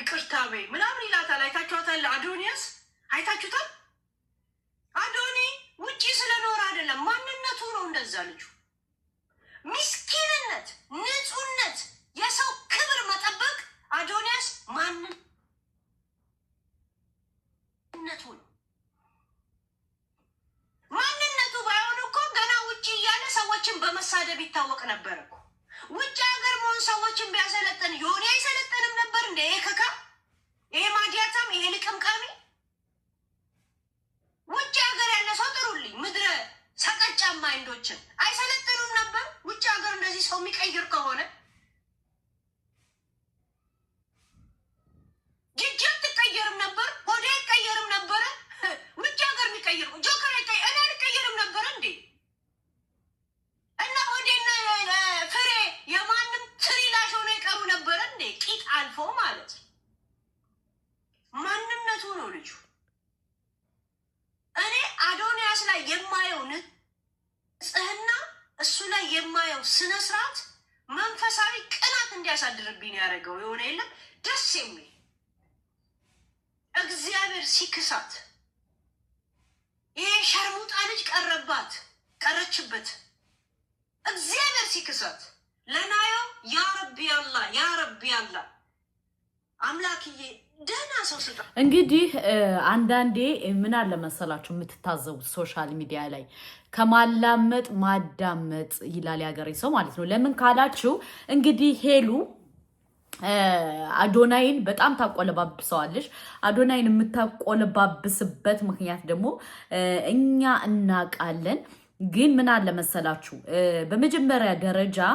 ይቅርታ በይ ምናምን ይላታል። አይታችኋታል? አዶኒያስ አይታችሁታል? አዶኒ ውጪ ስለኖረ አይደለም ማንነቱ ነው እንደዛ ልጁ ምስኪንነት፣ ንጹህነት፣ የሰው ክብር መጠበቅ አዶኒያስ ማንነቱ ነው። ማንነቱ ባይሆን እኮ ገና ውጪ እያለ ሰዎችን በመሳደብ ይታወቅ ነበር እኮ። ውጭ ሀገር መሆን ሰዎችን ቢያሰለጥን የሆነ አይሰለጥንም ነበር እንደ ይሄ ከካ ይሄ ማዲያታም ይሄ ልቅምቃሚ ውጭ ሀገር ያለ ሰው ጥሩልኝ ምድረ ሰቀጫማ ማይንዶችን አይሰለጥኑም ነበር። ውጭ ሀገር እንደዚህ ሰው የሚቀይር ከሆነ ጅጅ ትቀየርም ነበር፣ ሆዴ ይቀየርም ነበረ። ውጭ ሀገር የሚቀይር ጆከር እኔ አልቀየርም ነበር እንዴ? እና ሆዴና ፍሬ የማንም ትሪላሽ ሆነ ይቀሩ ነበር እንዴ? ቂጥ አልፎ ማለት ማንነቱ ነው ልጁ። እኔ አዶኒያስ ላይ የማየው ንጽህና፣ እሱ ላይ የማየው ስነ ስርዓት መንፈሳዊ ቅናት እንዲያሳድርብኝ ያደረገው የሆነ የለም ደስ የሚል እግዚአብሔር ሲክሳት ይሄ ሸርሙጣ ልጅ ቀረችበት። እግዚአብሔር ሲክሳት ለናዮ ያ ረቢ አላህ አምላክዬ ደህና ሰው ስጣ። እንግዲህ አንዳንዴ ምን አለ መሰላችሁ የምትታዘቡት ሶሻል ሚዲያ ላይ ከማላመጥ ማዳመጥ ይላል ያገሬ ሰው ማለት ነው። ለምን ካላችሁ እንግዲህ ሄሉ አዶናይን በጣም ታቆለባብሰዋለች። አዶናይን የምታቆለባብስበት ምክንያት ደግሞ እኛ እናውቃለን። ግን ምን አለ መሰላችሁ በመጀመሪያ ደረጃ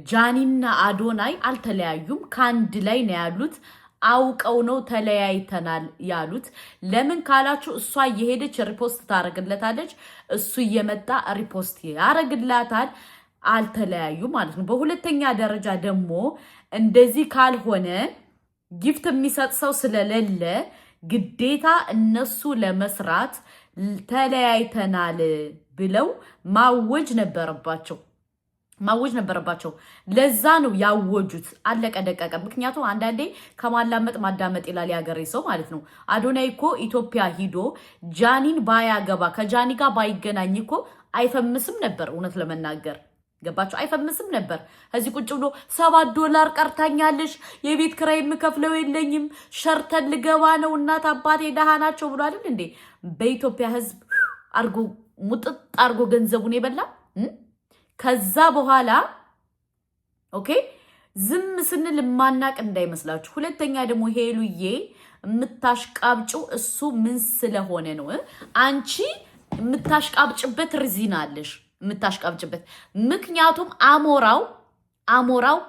ጃኒና አዶናይ አልተለያዩም፣ ከአንድ ላይ ነው ያሉት። አውቀው ነው ተለያይተናል ያሉት። ለምን ካላችሁ እሷ እየሄደች ሪፖስት ታረግለታለች፣ እሱ እየመጣ ሪፖስት ያረግላታል። አልተለያዩ ማለት ነው። በሁለተኛ ደረጃ ደግሞ እንደዚህ ካልሆነ ጊፍት የሚሰጥ ሰው ስለሌለ ግዴታ እነሱ ለመስራት ተለያይተናል ብለው ማወጅ ነበረባቸው። ለዛ ነው ያወጁት። አለቀ ደቀቀ። ምክንያቱም አንዳንዴ ከማላመጥ ማዳመጥ ይላል ያገሬ ሰው ማለት ነው። አዶናይ እኮ ኢትዮጵያ ሂዶ ጃኒን ባያገባ ከጃኒ ጋር ባይገናኝ እኮ አይፈምስም ነበር። እውነት ለመናገር ገባቸው፣ አይፈምስም ነበር። እዚህ ቁጭ ብሎ $7 ቀርታኛለሽ፣ የቤት ኪራይ የምከፍለው የለኝም፣ ሸርተን ልገባ ነው፣ እናት አባቴ ደሃ ናቸው ብሎ አይደል እንዴ በኢትዮጵያ ሕዝብ አርጎ ሙጥጥ አርጎ ገንዘቡን የበላ። ከዛ በኋላ ኦኬ ዝም ስንል ማናቅ እንዳይመስላችሁ። ሁለተኛ ደግሞ ሄሉዬ የምታሽቃብጭው እሱ ምን ስለሆነ ነው? አንቺ የምታሽቃብጭበት ሪዚን አለሽ የምታሽቃብጭበት። ምክንያቱም አሞራው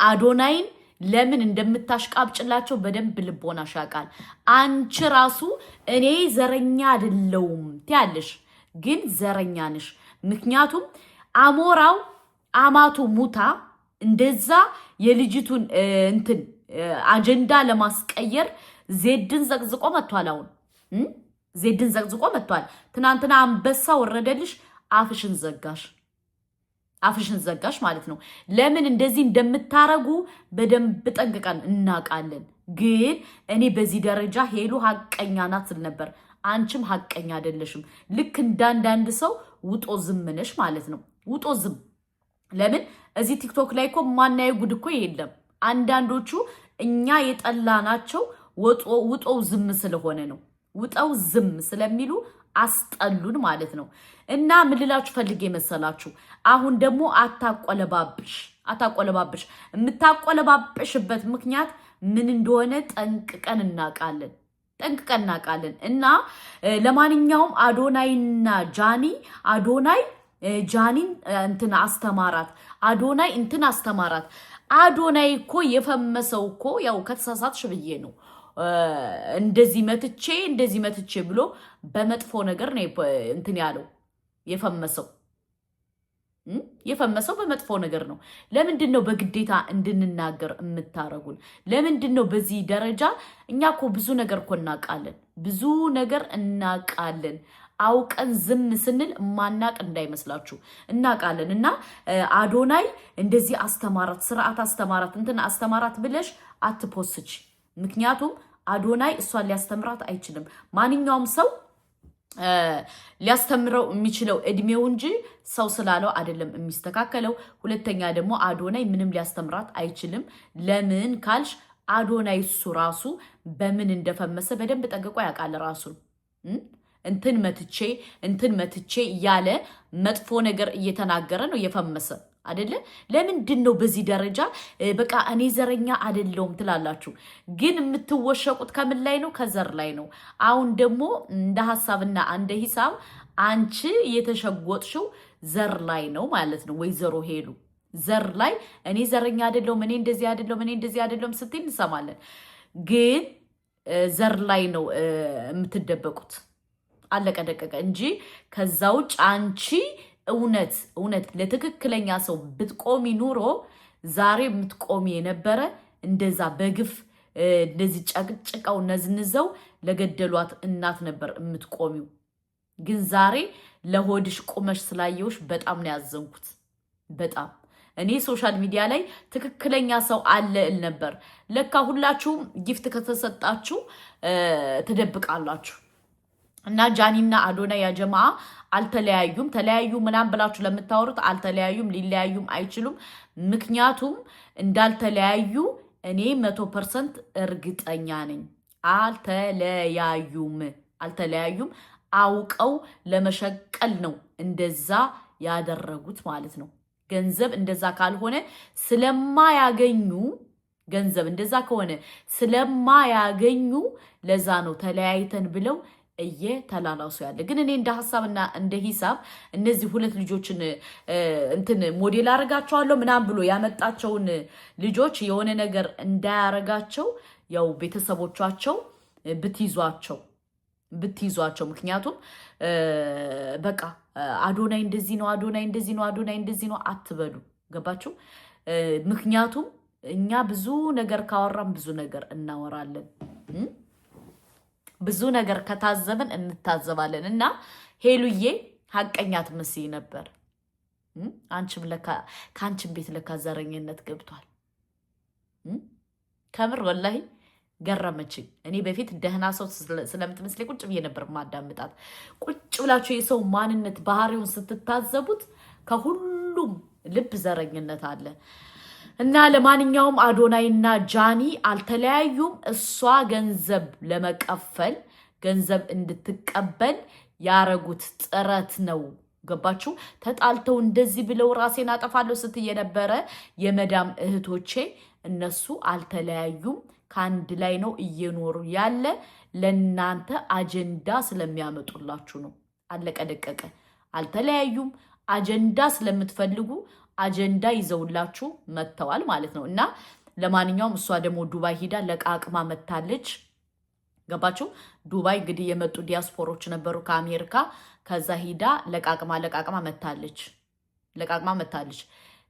አዶናይን ለምን እንደምታሽቃብጭላቸው በደንብ ልቦና ሻቃል። አንቺ ራሱ እኔ ዘረኛ አይደለሁም ትያለሽ፣ ግን ዘረኛ ነሽ። ምክንያቱም አሞራው አማቱ ሙታ እንደዛ የልጅቱን አጀንዳ ለማስቀየር ዜድን ዘቅዝቆ መጥቷል። አሁን ዜድን ዘቅዝቆ መጥቷል። ትናንትና አንበሳ ወረደልሽ፣ አፍሽን ዘጋሽ ማለት ነው። ለምን እንደዚህ እንደምታረጉ በደንብ ጠንቅቀን እናውቃለን። ግን እኔ በዚህ ደረጃ ሄሉ ሐቀኛ ናት ስል ነበር። አንቺም ሐቀኛ አይደለሽም። ልክ እንዳንዳንድ ሰው ውጦ ዝም ነሽ ማለት ነው። ውጦ ዝም። ለምን እዚህ ቲክቶክ ላይ እኮ ማናየ ጉድ እኮ የለም። አንዳንዶቹ እኛ የጠላናቸው ውጦው ዝም ስለሆነ ነው። ውጠው ዝም ስለሚሉ አስጠሉን ማለት ነው። እና ምን ልላችሁ ፈልጌ መሰላችሁ፣ አሁን ደግሞ አታቆለባብሽ። የምታቆለባብሽበት ምክንያት ምን እንደሆነ ጠንቅቀን እናውቃለን። እና ለማንኛውም አዶናይና አዶናይ ጃኒን አስተማራት፣ አስተማራት። አዶናይ እኮ የፈመሰው እኮ ያው ከተሳሳትሽ ብዬ ነው እንደዚህ መትቼ ብሎ በመጥፎ ነገር ነው ያለው። የፈመሰው በመጥፎ ነገር ነው። ለምንድን ነው በግዴታ እንድንናገር የምታረጉን? ለምንድን ነው በዚህ ደረጃ? እኛ እኮ ብዙ ነገር እኮ እናውቃለን። አውቀን ዝም ስንል ማናቅ እንዳይመስላችሁ እናቃለን። እና አዶናይ እንደዚህ አስተማራት፣ ስርዓት አስተማራት፣ እንትን አስተማራት ብለሽ አትፖስች። ምክንያቱም አዶናይ እሷን ሊያስተምራት አይችልም። ማንኛውም ሰው ሊያስተምረው የሚችለው እድሜው እንጂ ሰው ስላለው አይደለም የሚስተካከለው። ሁለተኛ ደግሞ አዶናይ ምንም ሊያስተምራት አይችልም። ለምን ካልሽ አዶናይ እሱ ራሱ በምን እንደፈመሰ በደንብ ጠንቅቆ ያውቃል። ራሱን እንትን መትቼ እያለ መጥፎ ነገር እየተናገረ ነው የፈመሰ አይደለ? ለምንድን ነው በዚህ ደረጃ በቃ እኔ ዘረኛ አይደለሁም ትላላችሁ? ግን የምትወሸቁት ከምን ላይ ነው? ከዘር ላይ ነው። አሁን ደግሞ እንደ ሐሳብና እንደ ሂሳብ አንቺ የተሸጎጥሽው ዘር ላይ ነው ማለት ነው። ወይዘሮ ሄሉ ዘር ላይ እኔ ዘረኛ አይደለሁም፣ እኔ እንደዚህ አይደለሁም ስትይ እንሰማለን። ግን ዘር ላይ ነው የምትደበቁት። አለቀ ደቀቀ እንጂ ከዛ ውጭ አንቺ እውነት ለትክክለኛ ሰው ብትቆሚ ኑሮ ዛሬ የምትቆሚ የነበረ እንደዛ በግፍ እንደዚህ ጨቅጭቀው ነዝንዘው ለገደሏት እናት ነበር የምትቆሚው። ግን ዛሬ ለሆድሽ ቁመሽ ስላየውሽ በጣም ነው ያዘንኩት። በጣም እኔ ሶሻል ሚዲያ ላይ ትክክለኛ ሰው አለ እል ነበር። ለካ ሁላችሁም ጊፍት ከተሰጣችሁ ትደብቃላችሁ። እና ጃኒና አዶናይ ያጀማ አልተለያዩም። ተለያዩ ምናምን ብላችሁ ለምታወሩት አልተለያዩም፣ ሊለያዩም አይችሉም። ምክንያቱም እንዳልተለያዩ እኔ 100% እርግጠኛ ነኝ። አልተለያዩም። አውቀው ለመሸቀል ነው እንደዛ ያደረጉት ማለት ነው። ገንዘብ እንደዛ ካልሆነ ስለማያገኙ ለዛ ነው ተለያይተን ብለው እየተላላሱ ያለ። ግን እኔ እንደ ሐሳብና እንደ ሂሳብ እነዚህ ሁለት ልጆችን እንትን ሞዴል አረጋቸዋለሁ ምናምን ብሎ ያመጣቸውን ልጆች የሆነ ነገር እንዳያረጋቸው ያው ቤተሰቦቻቸው ብትይዟቸው። ምክንያቱም በቃ አዶናይ እንደዚህ ነው አትበሉ። ገባችሁ? ምክንያቱም እኛ ብዙ ነገር ካወራን ብዙ ነገር እናወራለን። ብዙ ነገር ከታዘብን እንታዘባለን። እና ሄሉዬ ሀቀኛ ትመስይ ነበር። ከአንቺም ቤት ለካ ዘረኝነት ገብቷል። ከምር ወላሂ ገረመችኝ። እኔ በፊት ደህና ሰው ስለምትመስለኝ ቁጭ ብዬ ነበር ማዳምጣት። ቁጭ ብላችሁ የሰው ማንነት ባህሪውን ስትታዘቡት ከሁሉም ልብ ዘረኝነት አለ። እና ለማንኛውም አዶናይና ጃኒ አልተለያዩም። እሷ ገንዘብ ለመቀፈል ገንዘብ እንድትቀበል ያረጉት ጥረት ነው። ገባችሁ? ተጣልተው እንደዚህ ብለው ራሴን አጠፋለሁ ስትይ የነበረ የመዳም እህቶቼ እነሱ አልተለያዩም። ከአንድ ላይ ነው እየኖሩ ያለ። ለእናንተ አጀንዳ ስለሚያመጡላችሁ ነው። አለቀ ደቀቀ። አልተለያዩም። አጀንዳ ስለምትፈልጉ አጀንዳ ይዘውላችሁ መጥተዋል ማለት ነው። እና ለማንኛውም እሷ ደግሞ ዱባይ ሂዳ ለቃቅማ መታለች። ገባችሁ? ዱባይ እንግዲህ የመጡ ዲያስፖሮች ነበሩ ከአሜሪካ። ከዛ ሂዳ ለቃቅማ መታለች።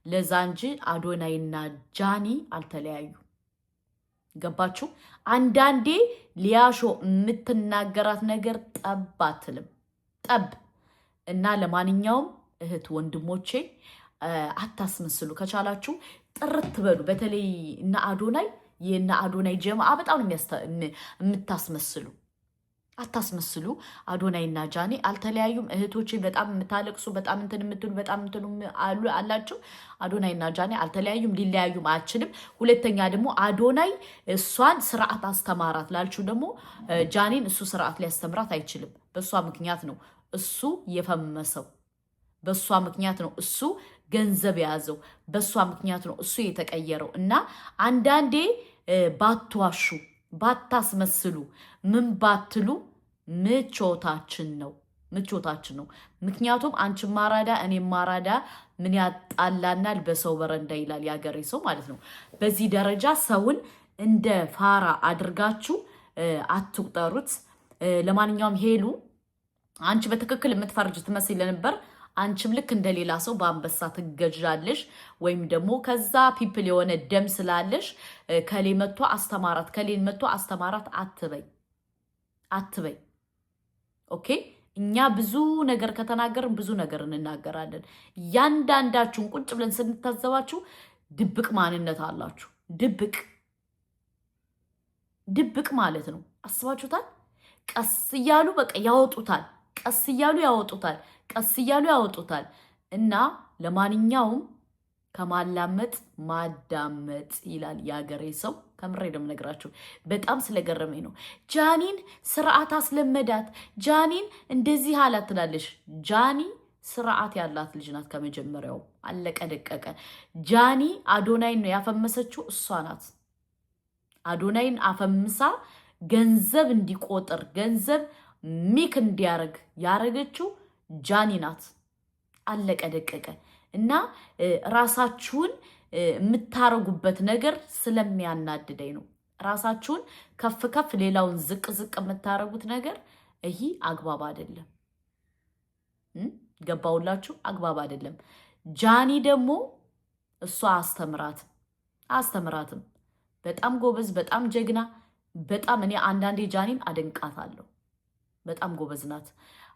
ለዛ እንጂ አዶናይና ጃኒ አልተለያዩ። ገባችሁ? አንዳንዴ ሊያሾ የምትናገራት ነገር ጠብ አትልም። እና ለማንኛውም እህት ወንድሞቼ አታስመስሉ። ከቻላችሁ ጥርት በሉ። በተለይ እና አዶናይ ጀማዓ በጣም የምታስመስሉ። አታስመስሉ። አዶናይና ጃኒ አልተለያዩም። እህቶቼ በጣም የምታለቅሱ በጣም እንትን የምትሉ አላችሁ። አዶናይና ጃኒ አልተለያዩም፣ ሊለያዩም አይችልም። ሁለተኛ ደግሞ አዶናይ እሷን ስርዓት አስተማራት ላልችሁ ደግሞ ጃኒን እሱ ስርዓት ሊያስተምራት አይችልም። በእሷ ምክንያት ነው እሱ የፈመሰው። በእሷ ምክንያት ነው እሱ ገንዘብ የያዘው። በእሷ ምክንያት ነው እሱ የተቀየረው። እና አንዳንዴ ባትዋሹ፣ ባታስመስሉ፣ ምን ባትሉ ምቾታችን ነው። ምክንያቱም አንቺ ማራዳ እኔ ማራዳ ምን ያጣላናል በሰው በረንዳ ይላል ያገሬ ሰው ማለት ነው። በዚህ ደረጃ ሰውን እንደ ፋራ አድርጋችሁ አትቁጠሩት። ለማንኛውም ሄሉ አንቺ በትክክል የምትፈርጅ ትመስል ነበር። አንቺም ልክ እንደሌላ ሰው በአንበሳ ትገዣለሽ፣ ወይም ደግሞ ከዛ ፒፕል የሆነ ደም ስላለሽ ከሌን መጥቶ አስተማራት አትበይ። ኦኬ? እኛ ብዙ ነገር ከተናገርን ብዙ ነገር እንናገራለን። እያንዳንዳችሁን ቁጭ ብለን ስንታዘባችሁ ድብቅ ማንነት አላችሁ። ድብቅ ማለት ነው። አስባችሁታል? ቀስ እያሉ በቃ ያወጡታል። ቀስ እያሉ ያወጡታል። እና ለማንኛውም ከማላመጥ ማዳመጥ ይላል የሀገሬ ሰው። ከምሬ ነው የምነግራችሁ። በጣም ስለገረመኝ ነው። ጃኒን ስርዓት አስለመዳት፣ ጃኒን እንደዚህ አላት ትላለሽ። ጃኒ ስርዓት ያላት ልጅ ናት ከመጀመሪያው። አለቀ ደቀቀ። ጃኒ አዶናይን ነው ያፈመሰችው፣ እሷ ናት። አዶናይን አፈምሳ ገንዘብ እንዲቆጥር ገንዘብ ሚክ እንዲያረግ ያረገችው ጃኒ ናት። አለቀ ደቀቀ። እና ራሳችሁን የምታረጉበት ነገር ስለሚያናድደኝ ነው። ራሳችሁን ከፍ ከፍ ሌላውን ዝቅ ዝቅ የምታረጉት ነገር ይህ አግባብ አይደለም። ገባውላችሁ? አግባብ አይደለም። ጃኒ ደግሞ እሷ አስተምራትም በጣም ጎበዝ፣ በጣም ጀግና፣ በጣም እኔ አንዳንዴ ጃኒን አደንቃታለሁ። በጣም ጎበዝ ናት።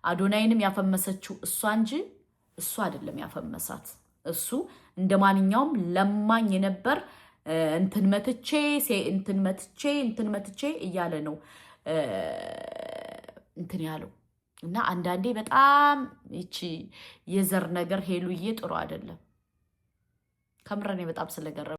አዶናይንም ያፈመሰችው እሷ እንጂ እሱ አይደለም ያፈመሳት። እሱ እንደ ማንኛውም ለማኝ የነበር እንትን መትቼ እያለ ነው እንትን ያለው። እና አንዳንዴ በጣም ይቺ የዘር ነገር ሄሉዬ ጥሩ አይደለም። ከምረኔ በጣም ስለገረመ